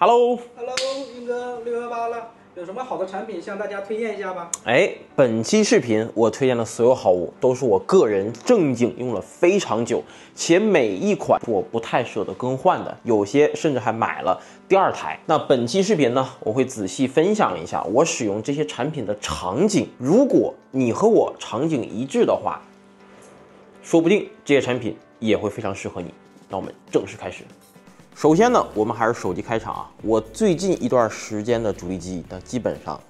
Hello， 英哥，618了，有什么好的产品向大家推荐一下吧？本期视频我推荐的所有好物都是我个人正经用了非常久，且每一款我不太舍得更换的，有些甚至还买了第二台。那本期视频呢，我会仔细分享一下我使用这些产品的场景。如果你和我场景一致的话，说不定这些产品也会非常适合你。那我们正式开始。首先呢，我们还是手机开场啊。我最近一段时间的主力机，那基本上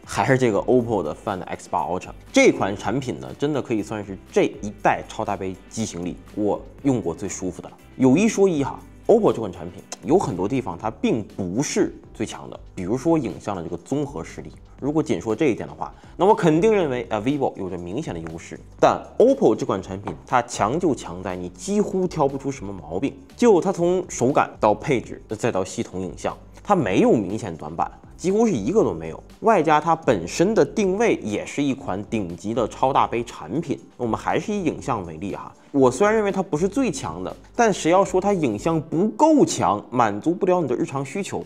还是这个 OPPO 的 Find X8 Ultra 这款产品呢，真的可以算是这一代超大杯机型里我用过最舒服的了。有一说一哈，OPPO 这款产品有很多地方它并不是最强的，比如说影像的这个综合实力。如果仅说这一点的话，那我肯定认为vivo 有着明显的优势。但 OPPO 这款产品它强就强在你几乎挑不出什么毛病，就它从手感到配置再到系统影像，它没有明显短板，几乎是一个都没有。外加它本身的定位也是一款顶级的超大杯产品。我们还是以影像为例哈，我虽然认为它不是最强的，但谁要说它影像不够强，满足不了你的日常需求，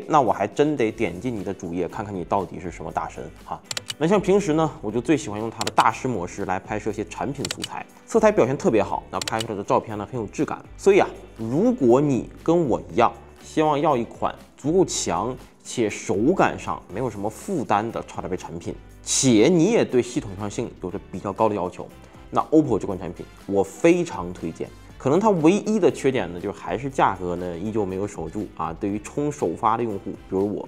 那我还真得点进你的主页看看你到底是什么大神哈。那像平时呢，我就最喜欢用它的大师模式来拍摄一些产品素材，色彩表现特别好，那拍出来的照片呢很有质感。所以啊，如果你跟我一样，希望要一款足够强且手感上没有什么负担的超大杯产品，且你也对系统上性有着比较高的要求，那 OPPO 这款产品我非常推荐。可能它唯一的缺点呢，就是还是价格呢依旧没有守住啊。对于冲首发的用户，比如我，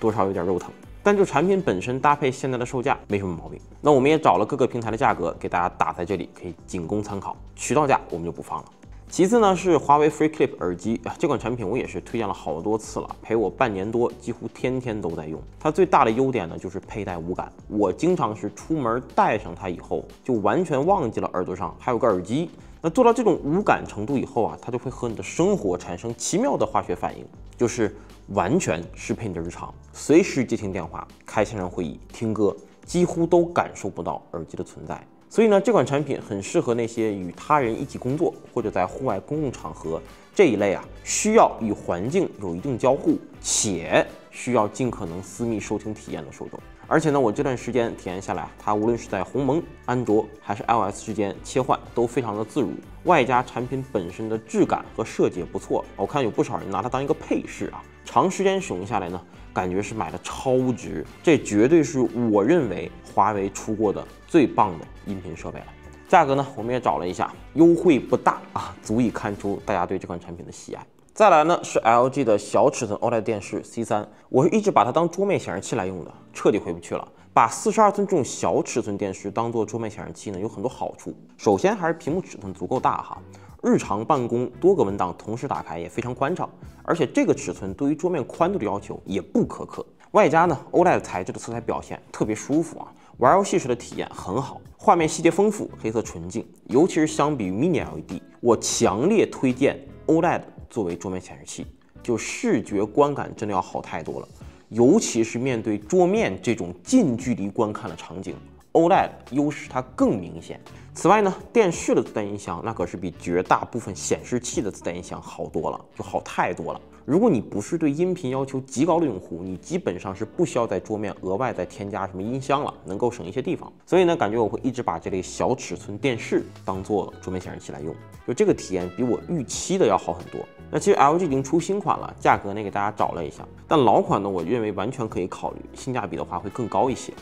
多少有点肉疼。但就产品本身搭配现在的售价没什么毛病。那我们也找了各个平台的价格给大家打在这里，可以仅供参考。渠道价我们就不放了。其次呢是华为 FreeClip 耳机这款产品我也是推荐了好多次了，陪我半年多，几乎天天都在用。它最大的优点呢就是佩戴无感，我经常是出门戴上它以后，就完全忘记了耳朵上还有个耳机。那做到这种无感程度以后啊，它就会和你的生活产生奇妙的化学反应，就是完全适配你的日常，随时接听电话、开线上会议、听歌，几乎都感受不到耳机的存在。所以呢，这款产品很适合那些与他人一起工作或者在户外公共场合这一类需要与环境有一定交互，且需要尽可能私密收听体验的受众。而且呢，我这段时间体验下来，它无论是在鸿蒙、安卓还是 iOS 之间切换都非常的自如，外加产品本身的质感和设计也不错。我看有不少人拿它当一个配饰啊，长时间使用下来呢，感觉是买的超值。这绝对是我认为华为出过的最棒的音频设备了。价格呢，我们也找了一下，优惠不大啊，足以看出大家对这款产品的喜爱。再来呢是 LG 的小尺寸 OLED 电视 C3， 我是一直把它当桌面显示器来用的，彻底回不去了。把42寸这种小尺寸电视当做桌面显示器呢，有很多好处。首先还是屏幕尺寸足够大哈，日常办公多个文档同时打开也非常宽敞，而且这个尺寸对于桌面宽度的要求也不苛刻。外加呢 OLED 材质的色彩表现特别舒服啊，玩游戏时的体验很好，画面细节丰富，黑色纯净，尤其是相比于 Mini LED， 我强烈推荐 OLED 作为桌面显示器，就视觉观感真的要好太多了。尤其是面对桌面这种近距离观看的场景， OLED 优势它更明显。此外呢，电视的自带音箱那可是比绝大部分显示器的自带音箱好多了，就好太多了。如果你不是对音频要求极高的用户，你基本上是不需要在桌面额外再添加什么音箱了，能够省一些地方。所以呢，感觉我会一直把这类小尺寸电视当做桌面显示器来用，就这个体验比我预期的要好很多。那其实 LG 已经出新款了，价格呢给大家找了一下，但老款呢我认为完全可以考虑，性价比的话会更高一些。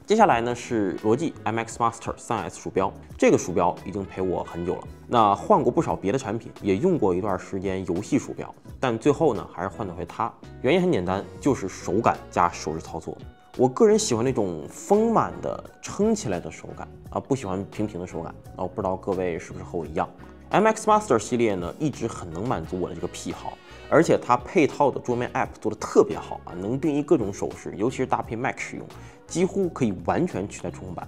接下来呢是罗技 MX Master 3S 鼠标，这个鼠标已经陪我很久了。那换过不少别的产品，也用过一段时间游戏鼠标，但最后呢还是换的回它。原因很简单，就是手感加手指操作。我个人喜欢那种丰满的撑起来的手感啊，不喜欢平平的手感。那我不知道各位是不是和我一样。MX Master 系列呢一直很能满足我的这个癖好，而且它配套的桌面 App 做的特别好啊，能定义各种手势，尤其是搭配 Mac 使用，几乎可以完全取代触控板。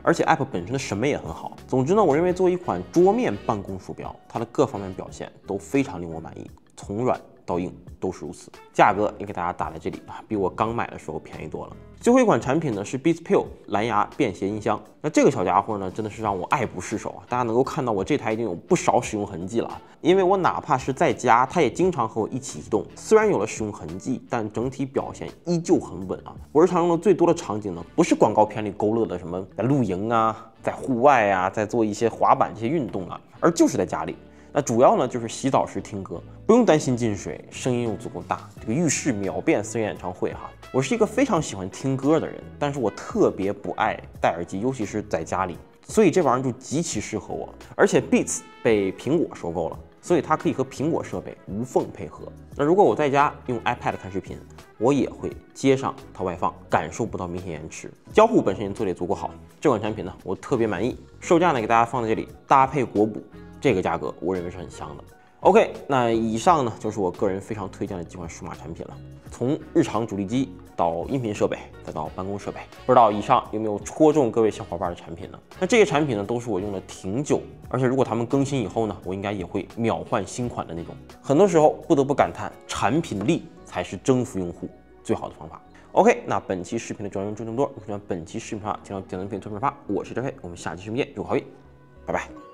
而且 App 本身的审美也很好。总之呢，我认为作为一款桌面办公鼠标，它的各方面表现都非常令我满意，从软到到硬都是如此，价格也给大家打在这里啊，比我刚买的时候便宜多了。最后一款产品呢是 Beats Pill 蓝牙便携音箱，那这个小家伙呢真的是让我爱不释手啊！大家能够看到我这台已经有不少使用痕迹了，因为我哪怕是在家，它也经常和我一起移动。虽然有了使用痕迹，但整体表现依旧很稳啊！我日常用的最多的场景呢，不是广告片里勾勒的什么在露营啊，在户外啊，在做一些滑板这些运动啊，而就是在家里。那主要呢就是洗澡时听歌，不用担心进水，声音又足够大，这个浴室秒变私人演唱会哈。我是一个非常喜欢听歌的人，但是我特别不爱戴耳机，尤其是在家里，所以这玩意儿就极其适合我。而且 Beats 被苹果收购了，所以它可以和苹果设备无缝配合。那如果我在家用 iPad 看视频，我也会接上它外放，感受不到明显延迟。交互本身也做得也足够好，这款产品呢我特别满意，售价呢给大家放在这里，搭配国补。这个价格我认为是很香的。OK， 那以上呢就是我个人非常推荐的几款数码产品了，从日常主力机到音频设备，再到办公设备，不知道以上有没有戳中各位小伙伴的产品呢？那这些产品呢都是我用了挺久，而且如果他们更新以后呢，我应该也会秒换新款的那种。很多时候不得不感叹，产品力才是征服用户最好的方法。OK， 那本期视频的主要内容就这么多。如果喜欢本期视频的话，请到点赞、评论、转发。我是哲飞，我们下期视频见，祝好运，拜拜。